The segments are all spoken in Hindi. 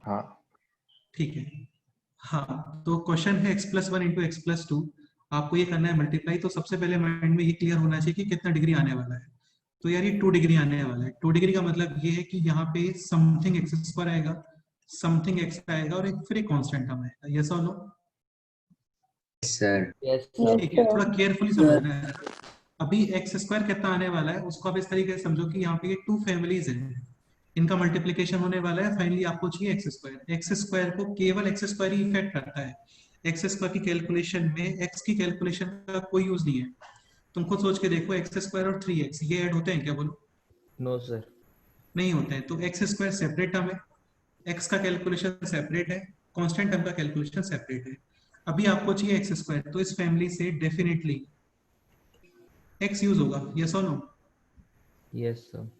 हाँ ठीक है। हाँ, तो क्वेश्चन है x+1 इंटू x+2, आपको ये करना है मल्टीप्लाई। तो सबसे पहले माइंड में ये क्लियर होना चाहिए कि कितना डिग्री आने वाला है। तो यार ये 2 डिग्री आने वाला है। 2 डिग्री का मतलब ये है कि यहाँ पे समथिंग एक्स स्क्वायर आएगा, समथिंग एक्स आएगा और फिर एक कांस्टेंट टर्म आएगा। यस और नो? सर। यस ठीक है, थोड़ा केयरफुली समझना है। अभी एक्स स्क्वायर कितना आने वाला है उसको आप इस तरीके से समझो कि यहाँ पे ये 2 फैमिलीज हैं, इनका मल्टीप्लिकेशन होने वाला है। फाइनली आपको चाहिए एक्स स्क्वायर। एक्स स्क्वायर को केवल एक्स स्क्वायर ही इफेक्ट करता है। एक्स स्क्वायर की कैलकुलेशन में एक्स की कैलकुलेशन का कोई यूज नहीं है। तुम खुद सोच के देखो, एक्स स्क्वायर और 3x ये ऐड होते हैं क्या? बोलो। No sir. नहीं होते हैं। तो एक्स स्क्वायर सेपरेट टर्म है, एक्स का कैलकुलेशन सेपरेट है, कांस्टेंट टर्म का कैलकुलेशन सेपरेट है। अभी आपको चाहिए एक्स स्क्वायर, तो इस फैमिली से डेफिनेटली एक्स यूज होगा। यस और नो? Yes sir.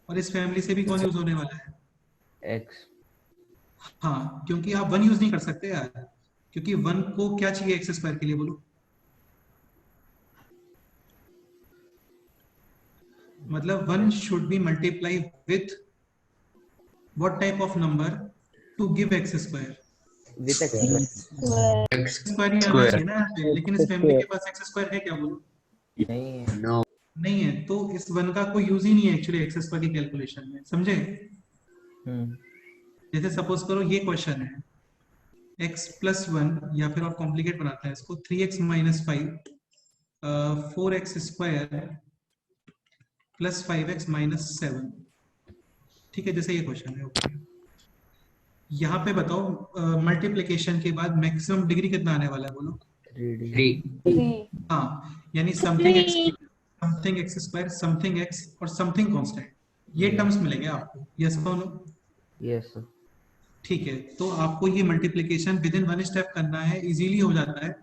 और इस फैमिली से भी कौन यूज होने वाला है? एक्स। हाँ, क्योंकि आप 1 यूज नहीं कर सकते यार, क्योंकि 1 को क्या चाहिए एक्स स्क्वायर के लिए? बोलो। मतलब 1 should be multiply with what type of number to give x square? With x square ही आना चाहिए ना यहाँ पे, लेकिन इस फैमिली के पास एक्स स्क्वायर है क्या? बोलो। नहीं है। नो। नहीं है, तो इस 1 का कोई यूज ही नहीं है एक्चुअली एक्स स्क्वायर की कैलकुलेशन में, समझे? जैसे सपोज करो ये क्वेश्चन है x+1, या फिर और कॉम्प्लिकेट बनाते हैं इसको, 3x-5 4x square plus 5x-7। ठीक है, जैसे ये क्वेश्चन है। ओके, यहाँ पे बताओ मल्टीप्लिकेशन के बाद मैक्सिमम डिग्री कितना आने वाला है? बोलो। 3 हाँ, यानी something x square, something x और समथिंग कांस्टेंट, ये टर्म्स मिलेंगे आपको। यस और नो? Yes sir. ठीक है, तो आपको ये मल्टीप्लिकेशन विद इन 1 स्टेप करना है, इजीली हो जाता है।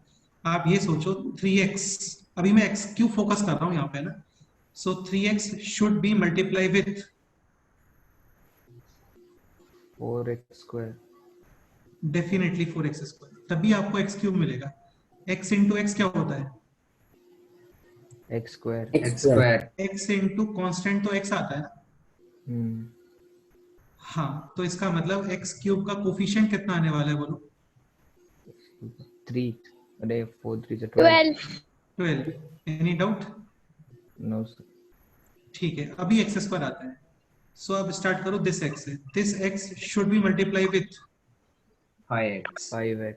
आप ये सोचो 3x, अभी मैं x क्यों फोकस कर रहा हूँ यहाँ पे ना, सो 3x should be multiply with 4x square. Definitely 4x square, तभी आपको x क्यूब मिलेगा। x इंटू एक्स क्या होता है? X square. X square. x into constant तो x आता है ना। हाँ, तो इसका मतलब x क्यूब का कोफिशिएंट कितना आने वाला है? बोलो। 3। अरे 4 3 से 12। 12। Any doubt? No sir. ठीक है, अभी एक्स स्क्वायर आता है। सो अब स्टार्ट करो, दिस एक्स है, this X should be multiply with 5x। 5x।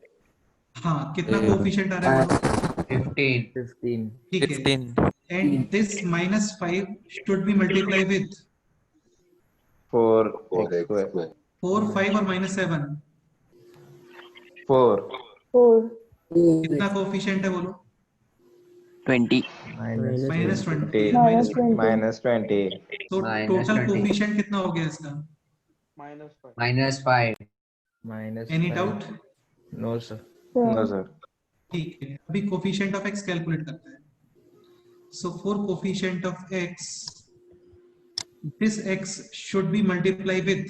हाँ, कितना कोफिशिएंट आ रहा है? बोलो। 15। 15। ठीक है, and this -5 should be multiply with 4x square 4 5 और -7, 4 कितना कोफिशिएंट है? बोलो। 20 -20 -20 तो टोटल कोफिशिएंट कितना हो गया इसका? -5। Any doubt? No sir. No sir ठीक है, अभी कोफिशिएंट ऑफ एक्स कैलकुलेट करते हैं। So for coefficient of X, this X should be multiply with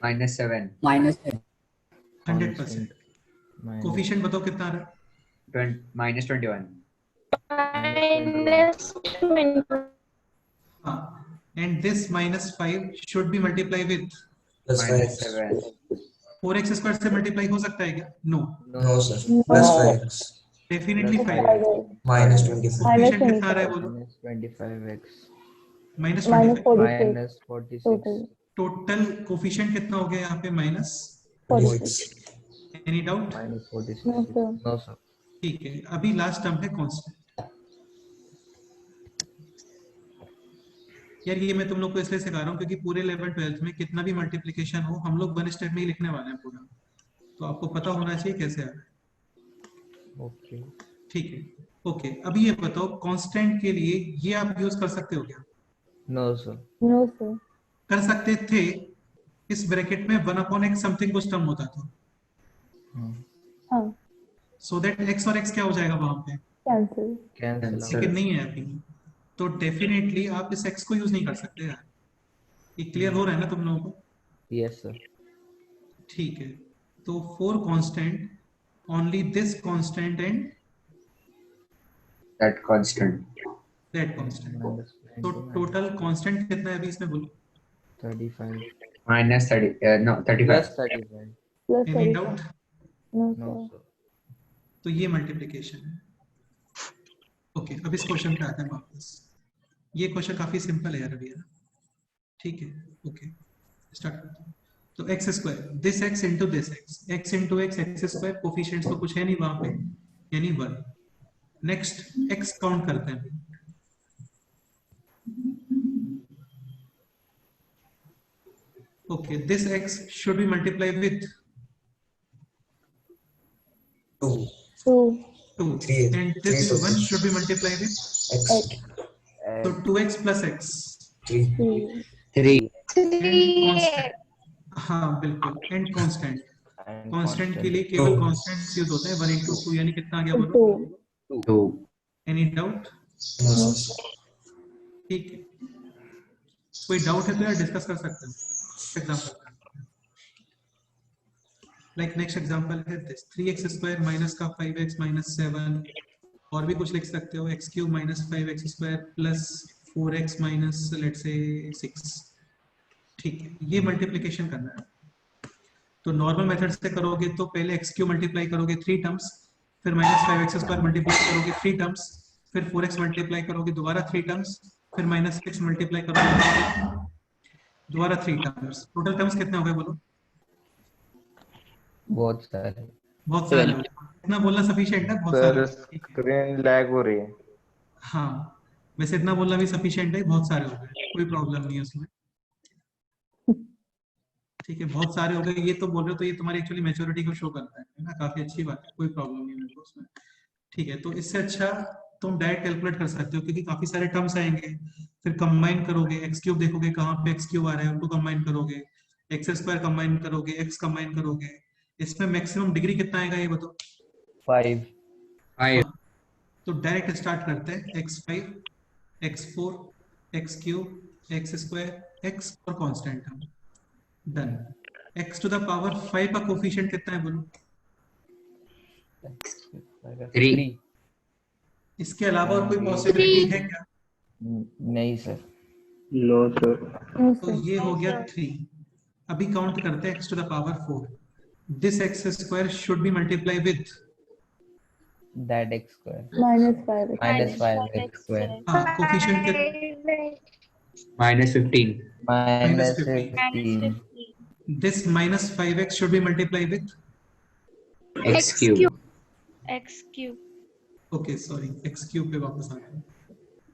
-7। -100%। Coefficient बताओ कितना आ रहा है? -21। हाँ, and this -5 should be multiply with -7। 4x square से मल्टीप्लाई हो सकता है क्या? No, no sir. Definitely 5। -25 coefficient कितना आ रहा है? बोलो। -25x -25। -46। टोटल कोफिशिएंट कितना हो गया यहाँ पे? Any doubt? -46। No sir. ठीक है, अभी लास्ट टर्म है कांस्टेंट। यार ये मैं तुम लोग को इसलिए सिखा रहा हूँ क्योंकि पूरे 11 12th में कितना भी मल्टीप्लिकेशन हो, हम लोग 1 स्टेप में ही लिखने वाले हैं पूरा, तो आपको पता होना चाहिए कैसे आ रहा है। ओके। ठीक है, ओके, अभी ये बताओ कांस्टेंट के लिए ये आप यूज कर सकते हो क्या? No sir. कर सकते थे। इस ब्रैकेट में 1/x समथिंग कुछ टर्म होता था, सो दैट x और x क्या हो जाएगा वहां पे? कैंसिल। लेकिन नहीं है अभी, तो डेफिनेटली आप इस x को यूज नहीं कर सकते यार। ये क्लियर हो रहा है ना तुम लोगों को? Yes sir. ठीक है, तो 4 constant, only this constant and That constant। That constant. तो टोटल कांस्टेंट कितना है अभी इसमें? बोलो। 35। minus 30. No, 35. Plus 35. Plus any 35. Doubt? No, No, sir. sir. तो ये मल्टीप्लिकेशन है। ओके, अब इस क्वेश्चन पे आते हैं वापस। ये क्वेश्चन काफी सिंपल है यार अभी, है ना? ठीक है, ओके स्टार्ट करते हैं। तो X square, this x into this x, x into x, x square, coefficients तो कुछ है नहीं वहां पे, यानी 1। नेक्स्ट एक्स काउंट करते हैं। Okay, this X should be multiply with 2, 2 2 3, and 3 this one solutions. should be multiplied with, X, X so 2x plus x 3, 3 3. and constant, हाँ बिल्कुल, and constant, And constant के constant. लिए केवल 2, constants यूज होते हैं। 1 into 2 यानी कितना आ गया बोलो? 2 2. Any doubt? no, No, sir. ठीक है, कोई डाउट है तो यार डिस्कस कर सकते हैं। एग्जांपल, लाइक नेक्स्ट एग्जांपल है दिस 3x स्क्वायर माइनस का 5x माइनस 7, और भी कुछ लिख सकते हो, x cube minus 5x square plus 4x minus let's say 6। ठीक है, ये मल्टीप्लिकेशन करना है। तो नॉर्मल मेथड से करोगे तो पहले एक्स क्यू मल्टीप्लाई करोगे 3 टर्म्स, फिर माइनस 5x स्क्वायर मल्टीप्लाई करोगे 3 टर्म्स, फिर 4x मल्टीप्लाई करोगे दोबारा 3 टर्म्स, फिर माइनस 6 मल्टीप्लाई करोगे दोबारा 3 टर्म्स। टोटल टर्म्स कितने हो गए बोलो? बहुत सारे। बहुत सारे हो गए। इतना बोलना सफिशिएंट है, बहुत सारे सर हो गए। ठीक है। स्क्रीन लैग हो रही है। हाँ, वैसे इतना बोलना भी सफिशिएंट है, बहुत सारे हो गए, कोई प्रॉब्लम नहीं है उसमें। ठीक है, बहुत सारे हो गए ये तो बोल रहे हो, तो ये तुम्हारी एक्चुअली मैच्योरिटी को शो करता है ना, काफी अच्छी बात है, कोई प्रॉब्लम नहीं है मेरे को उसमें। ठीक है, तो इससे अच्छा तुम डायरेक्ट कैलकुलेट कर सकते हो, क्योंकि काफी सारे टर्म्स आएंगे, फिर कंबाइन करोगे, एक्स क्यूब देखोगे कहाँ पे एक्स क्यूब आ रहा है, उनको कंबाइन करोगे, एक्स स्क्वायर कंबाइन करोगे, एक्स कंबाइन करोगे, इसमें मैक्सिमम डिग्री कितना आएगा ये बताओ? 5. 5. हाँ, तो डायरेक्ट स्टार्ट करते हैं, x5, x4, x cube, X square, x और constant term, done. x to the power 5 का कोफिशिएंट कितना है बोलो? 3. इसके अलावा और कोई पॉसिबिलिटी है क्या? नहीं सर। no, तो sir. ये हो गया 3। अभी काउंट करते हैं x to the power 4। This X square should be multiply with, That x square. Minus 5 Minus 5x square. हाँ कोफिशिएंट के, Minus 15. Minus 15. 15. This minus 5x should be multiply with, X cube. x cube okay sorry, x cube पे वापस आ गए।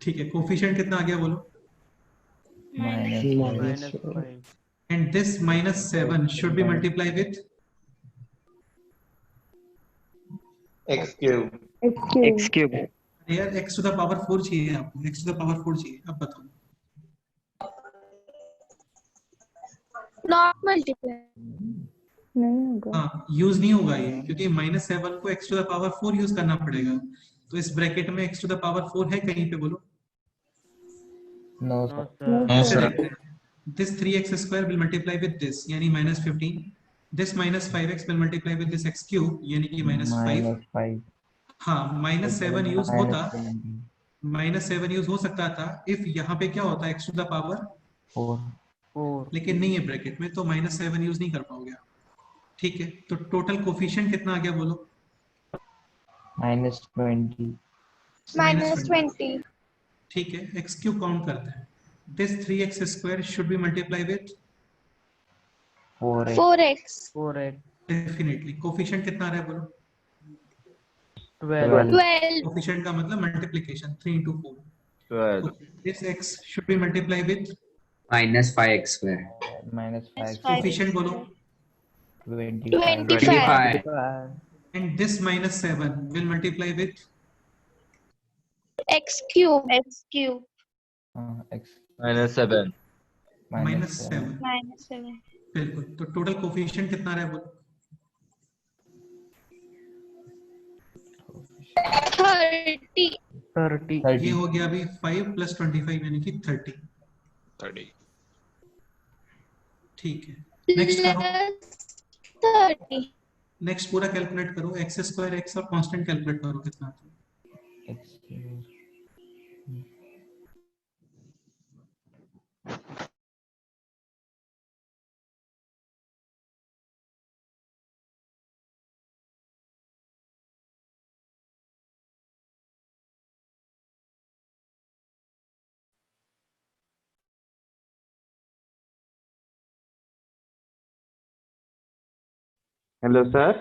ठीक है, कोफिशिएंट कितना आ गया बोलो? Minus 5. And this minus 7 should be multiply with, x cube. X cube. यार x टू द पावर 4 चाहिए आपको, x टू द पावर 4 चाहिए। अब बताओ, not multiply नहीं होगा। हाँ यूज नहीं होगा ये, क्योंकि माइनस 7 को x to the power 4 use करना पड़ेगा। तो इस ब्रैकेट में x टू द पावर 4 है कहीं पे बोलो? No sir. No, sir. This 3x square will multiply with this, यानी minus 15. This minus 5x will multiply with this x cube, यानी कि minus 5. Minus 5. हाँ, minus 7 यूज होता, Minus 17. minus 7 यूज हो सकता था if यहाँ पे क्या होता x टू द पावर 4. 4. लेकिन नहीं है ब्रैकेट में, तो minus 7 यूज नहीं कर पाओगे आप। ठीक है, तो टोटल कोफिशिएंट कितना आ गया बोलो? Minus 20. minus 20 ठीक है, x क्यूब काउंट करते हैं। This 3x square should be multiplied with, 4x. 4x 4x. Definitely. Coefficient कितना आ रहा है बोलो? 12. 12 कोफिशिएंट का मतलब multiplication, 3 into 4. 12 Okay. This x should be multiplied with, Minus 5x square. Minus 5. Coefficient बोलो। 25. 25. And this minus 7 will multiply with, x cube X. -7 minus 7। minus 7 बिल्कुल, तो टोटल कोफिशिएंट कितना आ रहा है बोलो? 30 30. ये 30. हो गया अभी 5 + 25 यानी कि 30। 30. ठीक है, नेक्स्ट करो, plus 30 नेक्स्ट पूरा कैलकुलेट करो, एक्स स्क्वायर एक्स और कांस्टेंट कैलकुलेट करो कितना आता है। X. Hello sir.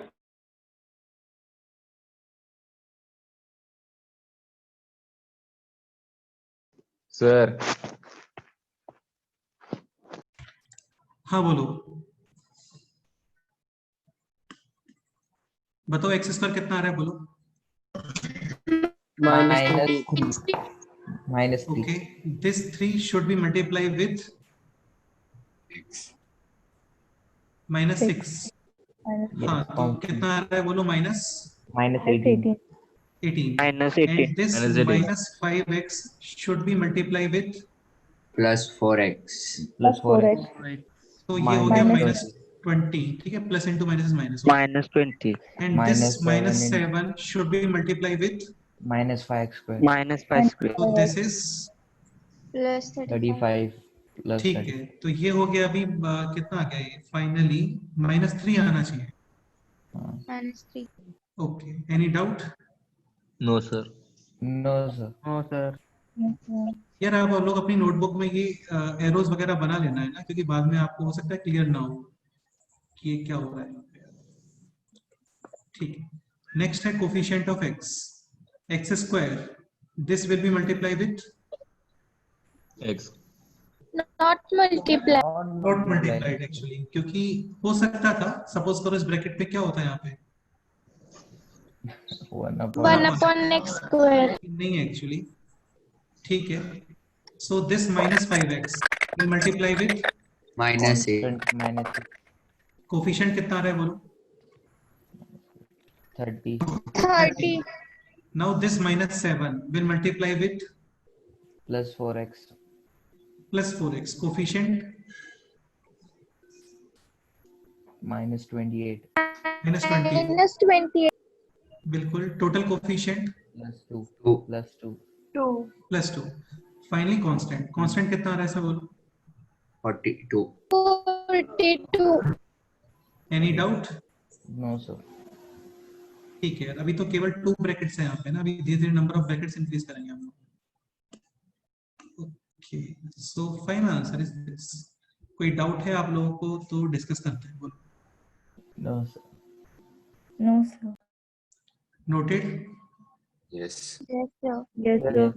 सर हाँ बोलो, बताओ एक्स स्क्वायर कितना आ रहा है बोलो। -3 -3 okay, this 3 should be multiply with -6। हाँ तो कितना आ रहा है बोलो, -18 -18। -18 And this -18 -5x should be multiplied with, plus 4x. +4x तो ये हो गया Minus -20, ठीक है, plus into minus minus. -20 and this -7 -7 should be multiplied with, -5x², -5 तो दिस इज, plus 35 35 + ठीक 30 है, तो ये हो गया अभी कितना आ गया ये फाइनली, -3 आना चाहिए। -3 okay, any doubt? No sir. No sir. No sir. यार आप लोग अपनी नोटबुक में ये एरोज वगैरह बना लेना है ना, क्योंकि बाद में आपको हो सकता है क्लियर ना हो कि ये क्या हो रहा है यहाँ पे। ठीक है, नेक्स्ट है coefficient of x square, this will be multiply with, x not multiply not multiplied actually, क्योंकि हो सकता था, सपोज करो इस ब्रैकेट में क्या होता है यहाँ पे, 1 upon x square नहीं एक्चुअली, ठीक है, so this -5x will multiply with, -8. Coefficient कितना आ रहा है बोलो। 30 30 now this -7 will multiply with +4x +4x, coefficient -28 -28 बिल्कुल, टोटल कोफिशिएंट +2 2. +2 +2, फाइनली कांस्टेंट कितना आ रहा है सब बोलो। 42. 42 एनी डाउट? No sir. ठीक है, अभी तो केवल 2 ब्रैकेट्स हैं यहाँ पे ना, अभी धीरे धीरे नंबर ऑफ ब्रैकेट्स इंक्रीज करेंगे हम लोग। Okay, so final answer is this. कोई डाउट है आप लोगों को तो डिस्कस करते हैं, बोलो। No sir. No, sir. Noted? Yes. yes sir Yes, sir.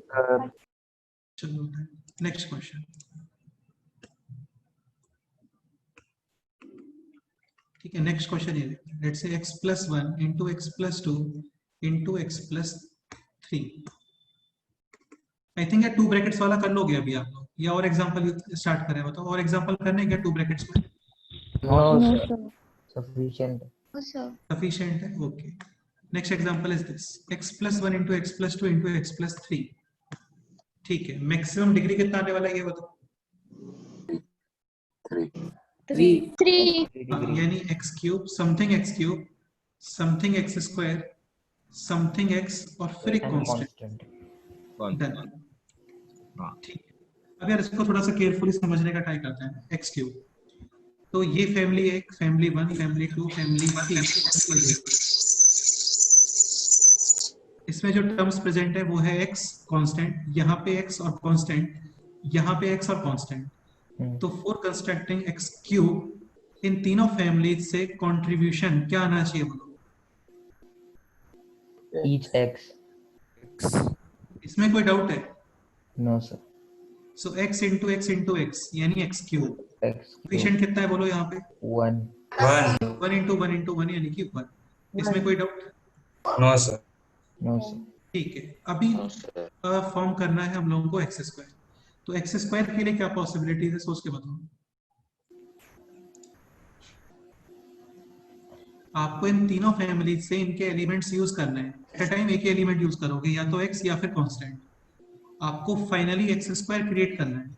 चलो नेक्स्ट क्वेश्चन। ठीक है, नेक्स्ट क्वेश्चन ये, let's say x + 1 * x + 2 * x + 3। I think यार 2 ब्रैकेट्स वाला कर लोगे अभी आप लोग, या और एग्जांपल स्टार्ट करें, बताओ और एग्जांपल करने क्या 2 ब्रैकेट्स में? No No, sir. sir. Sufficient no sir sufficient है, okay. Next example is this, x + 1 * x + 2 * x + 3। ठीक है, मैक्सिमम डिग्री कितना आने वाला है ये बताओ। 3 यानी x³ something x³ something x² something x और फिर एक कांस्टेंट। डन, ठीक है। अब यार इसको थोड़ा सा केयरफुली समझने का ट्राई करते हैं। x³, तो ये फैमिली 1, फैमिली 1, फैमिली 2, फैमिली 3, इसमें जो टर्म्स प्रेजेंट है वो है x कांस्टेंट, यहाँ पे x और कांस्टेंट, यहाँ पे x और कांस्टेंट, तो फॉर कंस्ट्रक्टिंग x³ इन तीनों फैमिलीज से कंट्रीब्यूशन क्या आना चाहिए बोलो। Each x। इसमें कोई डाउट है? No sir. So x * x * x यानी x³ x कोफिशिएंट कितना है बोलो यहाँ पे, 1 1 * 1 * 1 यानी कि 1। इसमें कोई डाउट? No sir. ठीक है, अभी फॉर्म करना है हम लोगों को x², तो x² के लिए क्या पॉसिबिलिटीज है सोच के बताओ। आपको इन तीनों फैमिलीज से इनके एलिमेंट्स यूज करने हैं, एट अ टाइम एक ही एलिमेंट यूज करोगे, या तो x या फिर कांस्टेंट। आपको फाइनली x² क्रिएट करना है,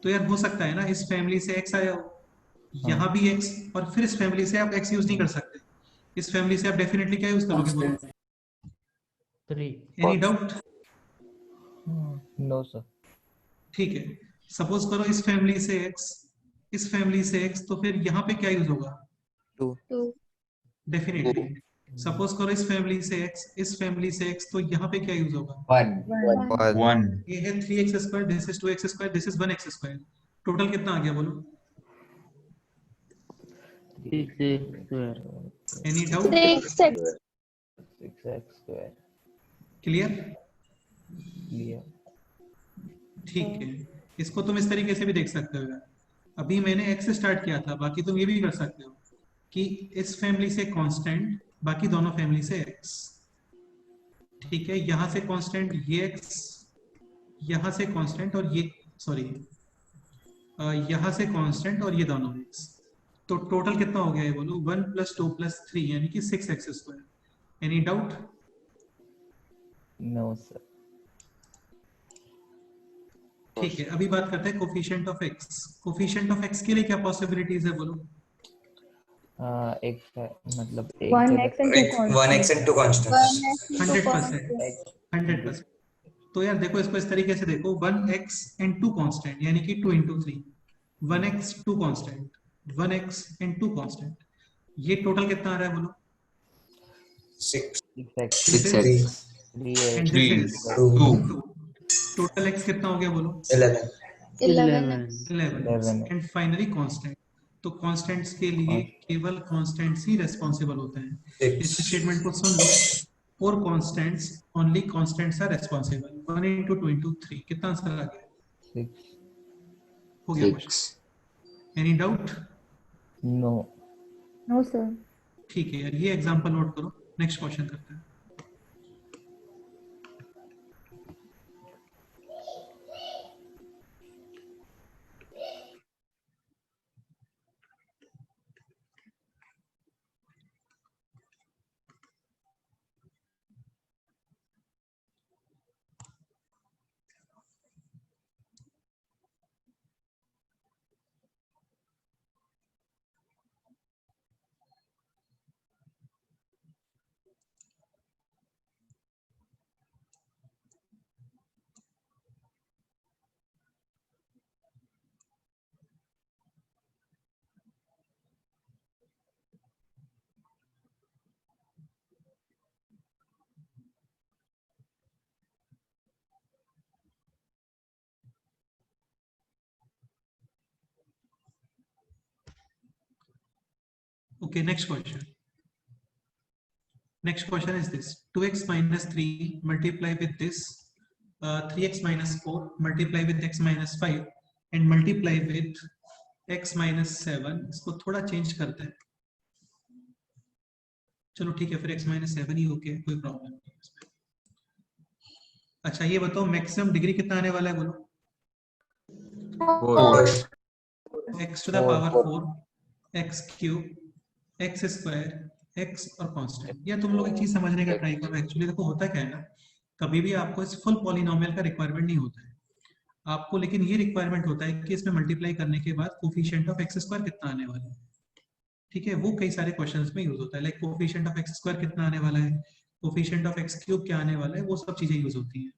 तो यार हो सकता है ना इस फैमिली से x आया हो, यहाँ भी x, और फिर इस फैमिली से आप x यूज नहीं कर सकते, इस फैमिली से आप डेफिनेटली क्या यूज करोगे बोलो। 3 एनी डाउट? No sir. ठीक है, सपोज करो इस फैमिली से x, इस फैमिली से x, तो फिर यहाँ पे क्या यूज होगा? 2 डेफिनेटली। सपोज करो इस फैमिली से x, इस फैमिली से x, तो यहाँ पे क्या यूज होगा? 1. ये है 3x², this is 2x², this is 1x²। Total कितना आ गया बोलो? 6x square. Any doubt? 6x. 6x square. Clear? Clear. ठीक है, इसको तुम इस तरीके से भी देख सकते हो यार। अभी मैंने x से स्टार्ट किया था, बाकी तुम ये भी कर सकते हो कि इस फैमिली से कांस्टेंट, बाकी दोनों फैमिली से x। ठीक है, यहां से कांस्टेंट ये x, यहां से कांस्टेंट और ये, सॉरी, यहां से कांस्टेंट और ये दोनों x। तो टोटल कितना हो गया है बोलो? 1 + 2 + 3 यानी कि 6x²। Any doubt? No, sir. ठीक है, अभी बात करते हैं coefficient of x। Coefficient of x के लिए क्या पॉसिबिलिटीज है बोलो? एक मतलब एक 1x and 2 1x and 2 constants. 100%, 100%। तो यार देखो, इसको इस तरीके से देखो, 1x and 2 कांस्टेंट यानी कि 2 × 3, 1x 2 constant, 1x and 2 constant, ये टोटल कितना आ रहा है बोलो? 6. 6x. 6x. And this is 2. 2। Total x कितना हो गया बोलो? 11. 11x. 11 and finally constant. तो कांस्टेंट्स के लिए केवल कांस्टेंट्स ही रेस्पॉन्सिबल होते हैं। इस स्टेटमेंट को सुन लो, for constants only constants are responsible. 1 × 2 × 3 कितना आंसर आ गया? 6. हो गया 6. Question. Any doubt? No. No, sir. ठीक है यार, ये एग्जांपल नोट करो, नेक्स्ट क्वेश्चन करते हैं। Okay, next question. Next question is this: 2x - 3 multiply with this 3x - 4 multiply with x - 5 and multiply with x - 7। इसको थोड़ा चेंज करते हैं। चलो ठीक है, फिर x - 7 ही ओके, कोई प्रॉब्लम नहीं इसमें। अच्छा ये बताओ, मैक्सिमम डिग्री कितना आने वाला है बोलो? 4 x to the power 4, x³ x², x और कांस्टेंट। या तुम लोग एक चीज समझने का ट्राई करो। एक्चुअली देखो होता क्या है ना, कभी भी आपको इस फुल पॉलिनोमियल का रिक्वायरमेंट नहीं होता है आपको, लेकिन ये रिक्वायरमेंट होता है कि इसमें मल्टीप्लाई करने के बाद कोफिशिएंट ऑफ x² कितना आने वाला है। ठीक है, वो कई सारे क्वेश्चंस में यूज होता है, लाइक कोफिशिएंट ऑफ x² कितना आने वाला है, कोफिशिएंट ऑफ x³ क्या आने वाला है, वो सब चीजें यूज होती हैं।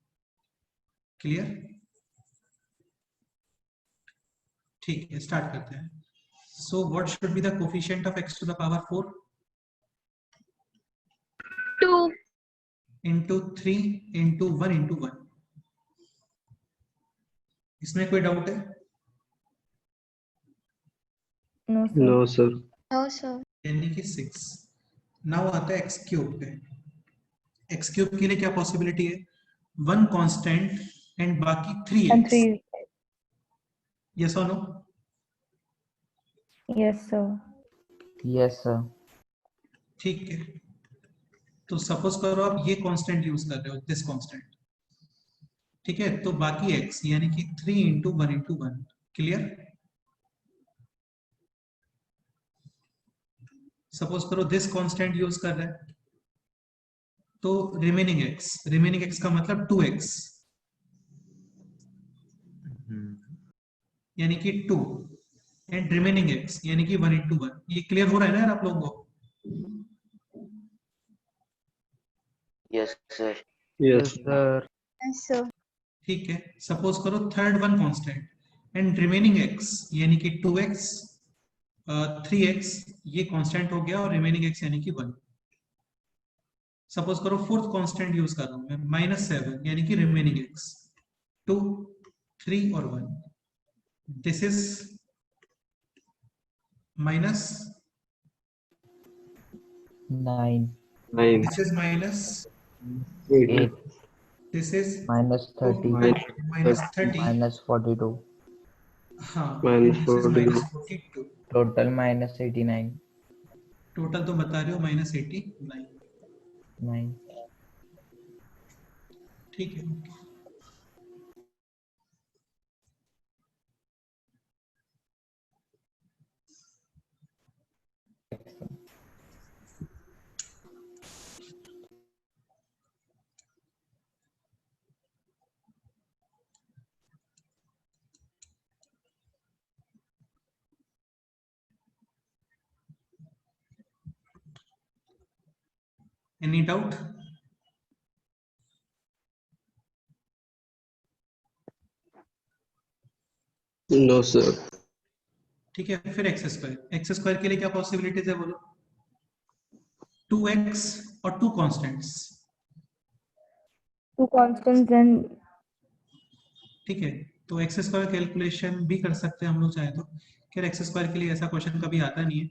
क्लियर? ठीक है, स्टार्ट करते हैं। So what should be the coefficient of x to the power 4? 2. Into 3 into 1 into 1। इसमें कोई डाउट है? No, sir. No, sir. No, sir. यानी कि 6। नाउ आता है x³ पे। x³ के लिए क्या पॉसिबिलिटी है? 1 कांस्टेंट एंड बाकी 3x। And 3. यस और no? Yes, sir. Yes, sir. ठीक है, तो सपोज करो आप ये कांस्टेंट यूज कर रहे हो, दिस कांस्टेंट। ठीक है, तो बाकी x यानी कि 3 into 1 into 1। क्लियर? सपोज करो दिस कांस्टेंट यूज कर रहे हैं, तो रिमेनिंग x का मतलब 2x यानी कि 2 एंड रिमेनिंग x यानी कि 1 into 1। ये क्लियर हो रहा है ना यार आप लोगों को? Yes, sir. Yes, sir. Yes, sir. ठीक है, सपोज करो third one constant and remaining x यानी कि 2x 3x ये कांस्टेंट हो गया और रिमेनिंग x यानी कि 1। सपोज करो फोर्थ कांस्टेंट यूज कर रहा हूं मैं, -7 यानी कि रिमेनिंग x 2 3 और 1। This is 9. This is minus, 8. this is Minus 30. minus 30. Minus 42. हाँ, and this is minus 42. Total minus 89. Total तो बता रहे हो minus 89. 9. ठीक है. Any doubt? No, sir. ठीक है, फिर एक्स स्क्वायर के लिए क्या पॉसिबिलिटीज है बोलो? 2x और 2 कांस्टेंट्स. 2 constants and ठीक है, तो एक्स स्क्वायर कैलकुलेशन भी कर सकते हैं हम लोग चाहे तो. खैर एक्स स्क्वायर के लिए ऐसा क्वेश्चन कभी आता नहीं है,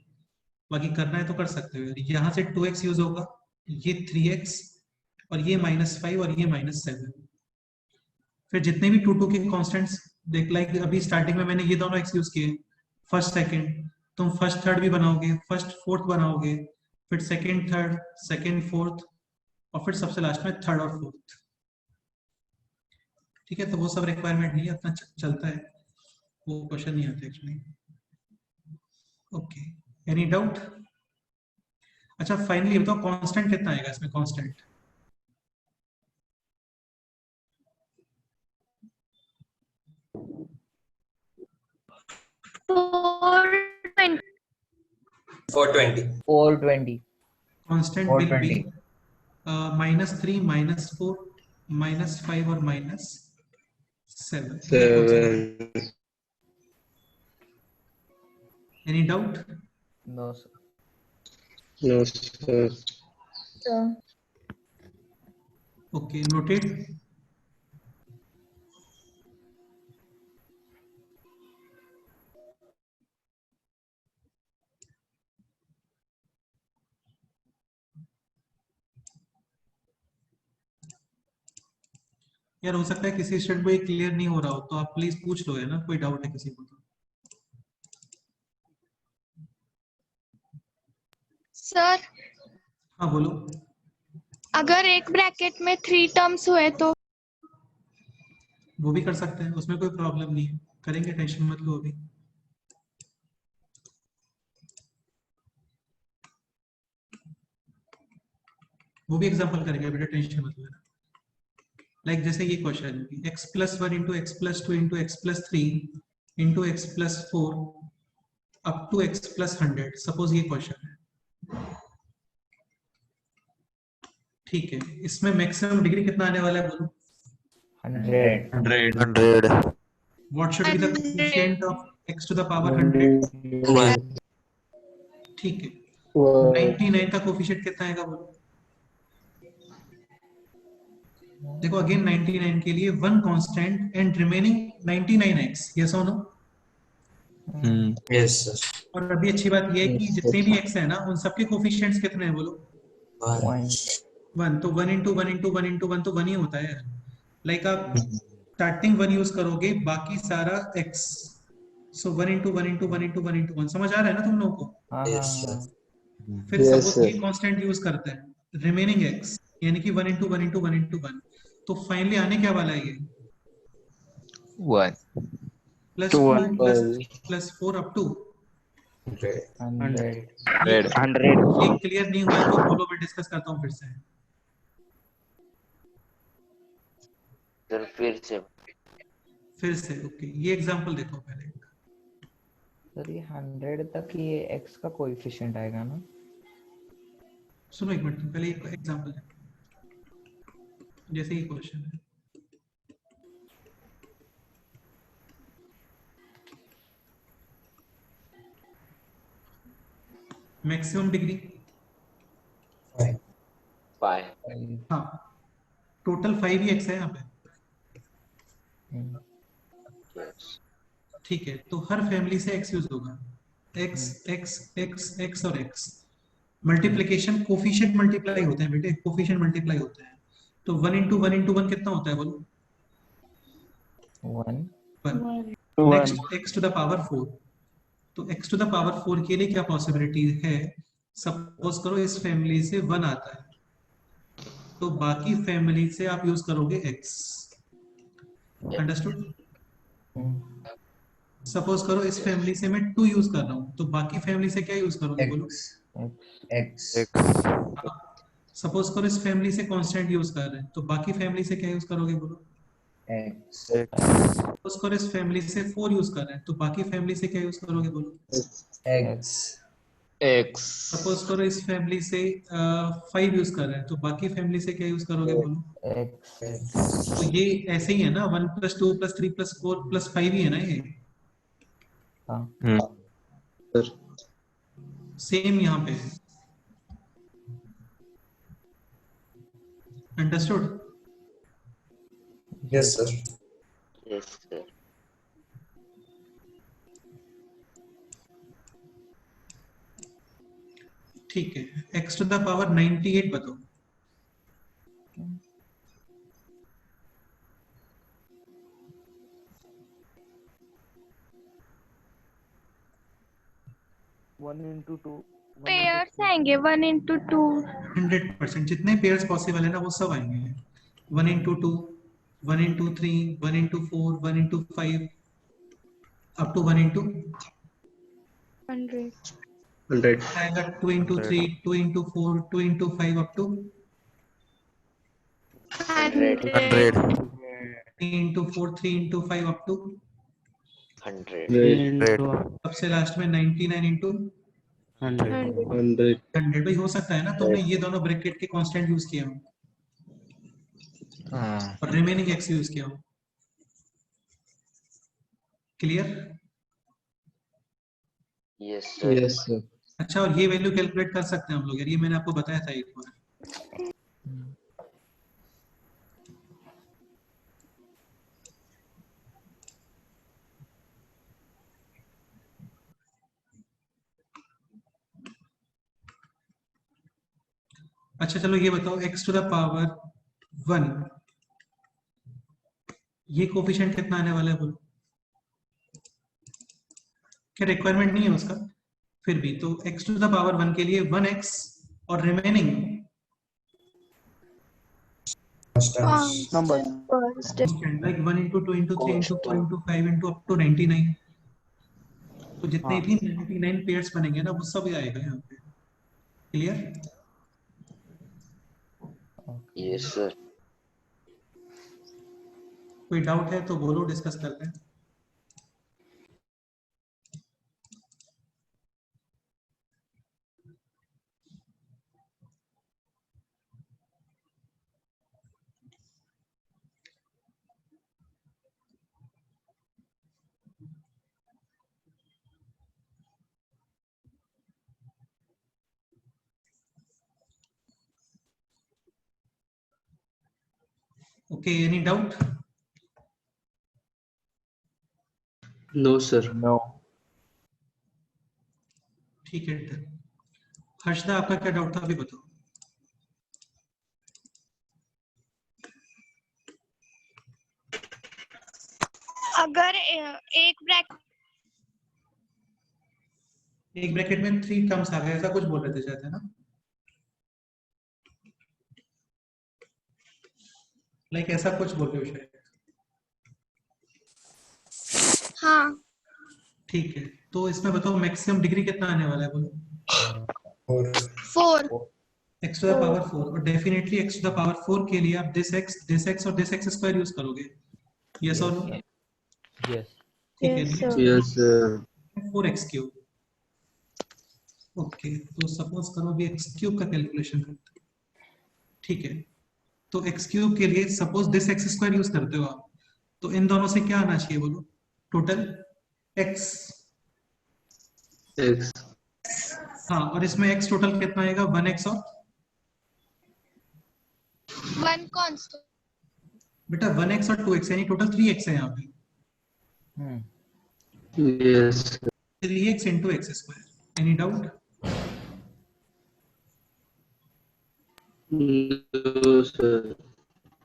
बाकी करना है तो कर सकते हो. यहाँ से 2x यूज होगा, ये 3x और ये -5 और ये -7. फिर जितने भी 2 के कांस्टेंट्स देख, लाइक अभी स्टार्टिंग में मैंने ये दोनों x यूज किए, फर्स्ट सेकंड. तुम फर्स्ट थर्ड भी बनाओगे, फर्स्ट फोर्थ बनाओगे, फिर सेकंड थर्ड, सेकंड फोर्थ, और फिर सबसे लास्ट में थर्ड और फोर्थ. ठीक है, तो वो सब रिक्वायरमेंट नहीं है, अपना चलता है, वो क्वेश्चन नहीं आते एक्चुअली. Okay, any doubt? अच्छा, फाइनली बताओ कांस्टेंट कितना आएगा इसमें? कांस्टेंट 420. 420. 420. Constant will be 420. -3, -4, -5 और -7. 7. Any doubt? No, sir. No, sir. sir. Okay, noted. यार हो सकता है किसी स्टूडेंट को ये क्लियर नहीं हो रहा हो, तो आप प्लीज पूछ लो, है ना, कोई डाउट है किसी को तो. सर, हाँ बोलो. अगर एक ब्रैकेट में 3 टर्म्स हुए तो? वो भी कर सकते हैं, उसमें कोई प्रॉब्लम नहीं है, करेंगे, टेंशन मत लो अभी. वो भी एग्जांपल करेंगे बेटा, टेंशन मत लेना. लाइक जैसे ये question, x+1 into x+2 into x+3 into x+4 up to x+100. Suppose ये क्वेश्चन है, ठीक है. इसमें मैक्सिमम डिग्री कितना आने वाला है बोलो? 100. 100. What should be the coefficient of x to the power 100? 1. ठीक है. 1. 99 का कोएफिशिएंट कितना आएगा बोलो? देखो अगेन 99 के लिए 1 constant and remaining 99x. Yes और नो? Yes, sir. और अभी अच्छी बात ये है कि जितने भी x है ना, उन सबके कोएफिशिएंट्स कितने हैं बोलो? 1. 1. तो 1 इंटू 1 इंटू 1 इंटू 1 तो 1 ही होता है. लाइक आप स्टार्टिंग 1 यूज करोगे, बाकी सारा x. सो 1 इंटू 1 इंटू 1 इंटू 1 इंटू 1. समझ आ रहा है ना तुम लोगों को? हाँ, Yes, sir. हाँ. फिर Yes, सपोज sir. ये कांस्टेंट यूज करते हैं, रिमेनिंग x, यानी कि 1 इंटू 1 इंटू 1 इंटू 1. तो फाइनली आने क्या वाला है ये? 1. +2 +4 अप टू 100. 100. 100. ये क्लियर नहीं हुआ है तो बोलो, मैं डिस्कस करता हूँ फिर से. Sir, फिर से. ओके, ये एग्जांपल देखो पहले. सर ये 100 तक ये x का कोएफिशिएंट आएगा ना? सुनो एक मिनट, पहले एक एग्जांपल देखो. जैसे ये क्वेश्चन है, मैक्सिमम डिग्री 5. हाँ, टोटल 5 ही x है यहाँ पे. Yes. ठीक है, तो हर फैमिली से x यूज होगा. x x x x और x. मल्टीप्लीकेशन कोफिशिएंट मल्टीप्लाई होते हैं बेटे, कोफिशिएंट मल्टीप्लाई होते हैं। तो 1 into 1 into 1 कितना होता है बोलो? 1 next x to the power 4। तो x to the power 4 के लिए क्या पॉसिबिलिटी है? सपोज करो इस फैमिली से 1 आता है, तो बाकी फैमिली से आप यूज करोगे x। अंडरस्टूड? सपोज करो इस फैमिली से मैं 2 यूज कर रहा हूँ, तो बाकी फैमिली से क्या यूज करोगे बोलो? X सपोज करो इस फैमिली से कांस्टेंट यूज कर रहे हैं, तो बाकी फैमिली से क्या यूज करोगे बोलो? X सपोज करो इस फैमिली से 4 यूज कर रहे हैं, तो बाकी फैमिली से क्या यूज करोगे बोलो? X X सपोज करो इस फैमिली से 5 यूज कर रहे हैं, तो बाकी फैमिली से क्या यूज करोगे बोलो? तो ये ऐसे ही है ना, 1 + 2 + 3 + 4 + 5 ही है ना ये। सर सेम यहाँ पे। Understood? Yes sir Yes sir. ठीक है, x to the power 98 बताओ। पेयर्स आएंगे 1 into 2। 100% जितने पेयर्स पॉसिबल है ना वो सब आएंगे। 1 into 2, 1 into 3, 1 into 4, 1 into 5 up to 1 into 100 100 आएगा। 2 into 3, 2 into 4, 2 into 5 up to 100 3 into 4, 3 into 5 up to 100. सबसे लास्ट में 99 into 100 100। भाई हो सकता है ना तुमने ये दोनों ब्रैकेट के कांस्टेंट यूज किया हो और रिमेनिंग x यूज किया हो। Clear? Yes sir. yes sir अच्छा, और ये वैल्यू कैलकुलेट कर सकते हैं हम लोग यार, ये मैंने आपको बताया था एक बार। अच्छा चलो ये बताओ, x to the power 1 ये कोफिशिएंट कितना आने वाला है बोलो? क्या रिक्वायरमेंट नहीं है उसका? फिर भी तो x to the power 1 के लिए 1x और remaining number like 1 into 2 into 3 into 4 into 5 into up to 99। तो जितने भी 99 पेयर्स बनेंगे ना वो सब आएगा यहाँ पे। क्लियर? Yes sir. कोई डाउट है तो बोलो, डिस्कस करते हैं। Okay, any doubt? no sir ठीक है, हर्षदा आपका क्या डाउट था अभी बताओ। अगर एक ब्रैकेट में 3 टर्म्स आ गए, ऐसा कुछ बोल रहे थे शायद, है ना? लाइक ऐसा कुछ बोल रहे हो शायद। हाँ ठीक है, तो इसमें बताओ मैक्सिमम डिग्री कितना आने वाला है बोलो? 4 x to the power 4। और definitely x to the power 4 के लिए आप this x और this x स्क्वायर यूज करोगे। यस और नो? यस ठीक है, yes sir 4x cube. Okay, तो सपोज करो अभी x क्यूब का कैलकुलेशन करते हैं। ठीक है, तो x क्यूब के लिए suppose this x square use करते हो आप, तो इन दोनों से क्या आना चाहिए बोलो? Total x। x हाँ, और इसमें x टोटल कितना आएगा? 1x और 1 कांस्टेंट। बेटा 1x और 2x यानी टोटल 3x है यहाँ पे। yes 3x into x square. Any doubt? No, sir.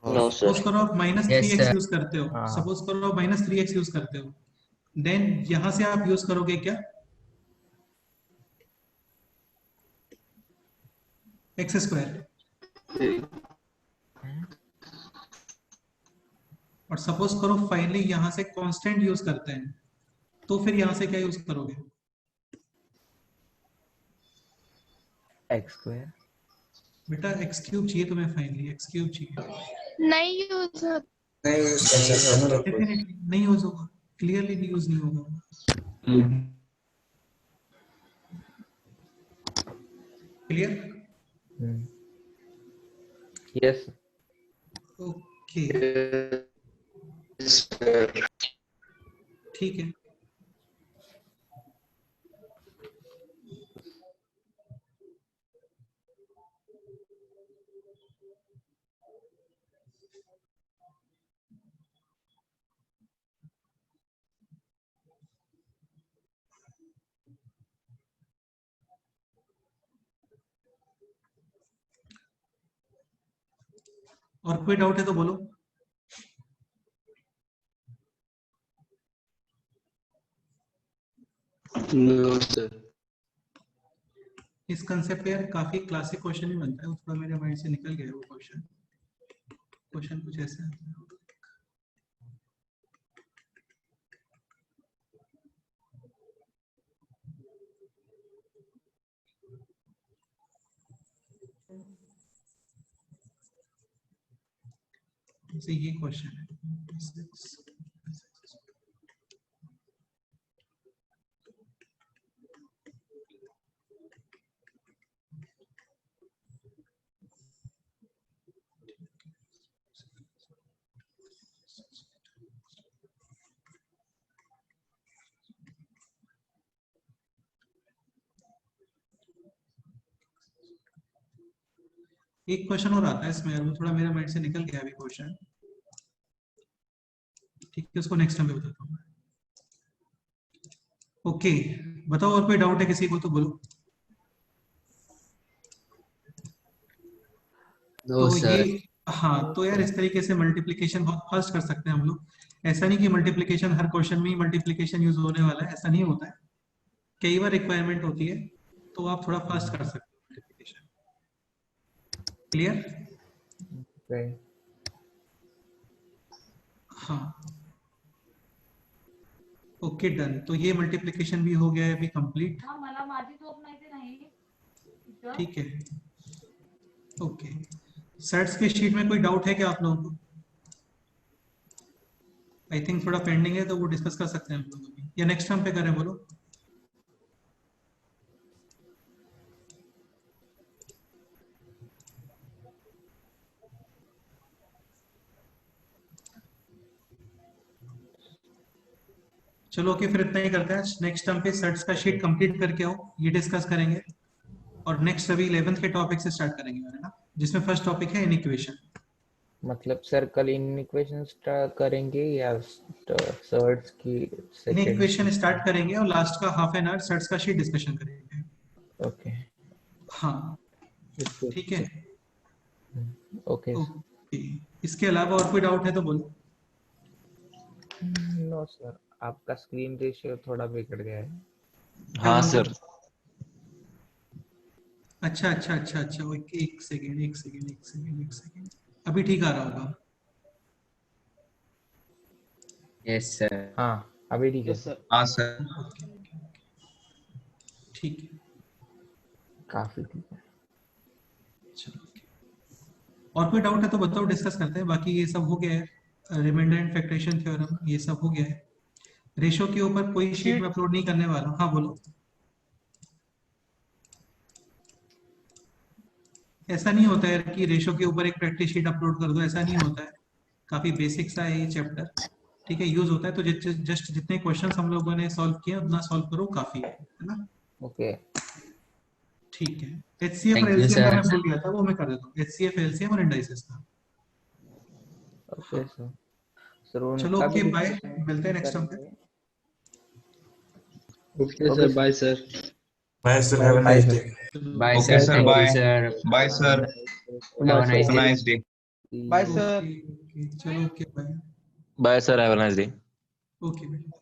No, sir. Suppose करो आप minus Yes, three x sir. Use करते हो, हाँ। सपोज करो आप माइनस थ्री एक्स यूज करते हो, देन यहां से आप यूज करोगे क्या एक्स स्क्वायर, और सपोज करो फाइनली यहां से कांस्टेंट यूज करते हैं, तो फिर यहां से क्या यूज करोगे? X square. बेटा एक्स क्यूब चाहिए तुम्हें, फाइनली एक्स क्यूब चाहिए। नहीं यूज होता। डेफिनेटली नहीं यूज होगा, क्लियरली नहीं यूज नहीं होगा। Clear? Yes. Okay, Yes, sir. ठीक है। और कोई डाउट है तो बोलो। No, sir. इस कंसेप्ट पे यार काफी क्लासिक क्वेश्चन ही बनता है, वो थोड़ा मेरे माइंड से निकल गया है वो क्वेश्चन। क्वेश्चन कुछ ऐसा है। जैसे ये क्वेश्चन है, एक क्वेश्चन और आता है इसमें, वो थोड़ा मेरे माइंड से निकल गया अभी क्वेश्चन, ठीक है, उसको नेक्स्ट टाइम पे बताता हूँ। ओके, बताओ और कोई डाउट है किसी को तो बोलो। No, तो sir. ये, हाँ, तो यार इस तरीके से मल्टीप्लिकेशन बहुत फास्ट कर सकते हैं हम लोग। ऐसा नहीं कि मल्टीप्लिकेशन हर क्वेश्चन में ही मल्टीप्लिकेशन यूज होने वाला है, ऐसा नहीं होता है, कई बार रिक्वायरमेंट होती है, तो आप थोड़ा फास्ट कर सकते हैं मल्टीप्लिकेशन। क्लियर? हाँ, ओके, डन। तो ये मल्टीप्लिकेशन भी हो गया है अभी कंप्लीट, ठीक है। ओके, सेट्स के शीट में कोई डाउट है क्या आप लोगों को? आई थिंक थोड़ा पेंडिंग है, तो वो डिस्कस कर सकते हैं हम लोग अभी, या नेक्स्ट टाइम पे करें, बोलो। चलो ओके, फिर इतना ही करते हैं। नेक्स्ट टाइम पे सेट्स का शीट कंप्लीट करके आओ, ये डिस्कस करेंगे, और नेक्स्ट अभी 11th के टॉपिक से स्टार्ट करेंगे, है ना, जिसमें फर्स्ट टॉपिक है इनइक्वेशन। मतलब सर कल इनइक्वेशन स्टार्ट करेंगे या सर्ट्स की इनइक्वेशन स्टार्ट करेंगे और लास्ट का हाफ एन आवर सेट्स का शीट डिस्कशन करेंगे। ओके। हाँ, ठीक है। ओके। ओके, इसके अलावा और कोई डाउट है तो बोलो। नो सर, आपका स्क्रीन रेशियो थोड़ा बिगड़ गया है। हाँ सर। अच्छा अच्छा अच्छा अच्छा, एक सेकेंड एक सेकेंड एक सेकेंड एक सेकेंड, अभी ठीक आ रहा होगा। Yes, sir. हाँ अभी ठीक है। हाँ, sir. ओके, ठीक है, काफी ठीक है। चलो ओके। और कोई डाउट है तो बताओ, डिस्कस करते हैं। बाकी ये सब हो गया है, रिमाइंडर एंड फैक्टराइजेशन थ्योरम ये सब हो गया है। रेशो के ऊपर कोई शीट में अपलोड नहीं करने वाला। हाँ बोलो। ऐसा नहीं होता है कि रेशो के ऊपर एक प्रैक्टिस शीट अपलोड कर दो, ऐसा नहीं होता है। काफी बेसिक सा है ये चैप्टर, ठीक है, यूज होता है। तो जस्ट जितने क्वेश्चंस हम लोगों ने सॉल्व किए उतना सॉल्व करो, काफी है ना। ओके, ठीक है। एचसीएफ और Thank you, एलसीएम का sir. मैं भूल गया था, वो मैं कर देता हूँ। एचसीएफ एलसीएम और इंडाइसेस का। Okay sir. सर चलो उनका ओके, भी बाय, मिलते हैं नेक्स्ट टाइम पे। Okay, Okay, sir. sir. Bye, sir. Bye, sir. Have a nice day. चलो, Bye, Okay, sir. sir. Thank you, Bye. sir. Bye, sir. Have a nice Have a day. nice day. See Bye, you. sir. Okay, चलो, okay, bye. Bye, sir. Have a nice day. Okay, bye.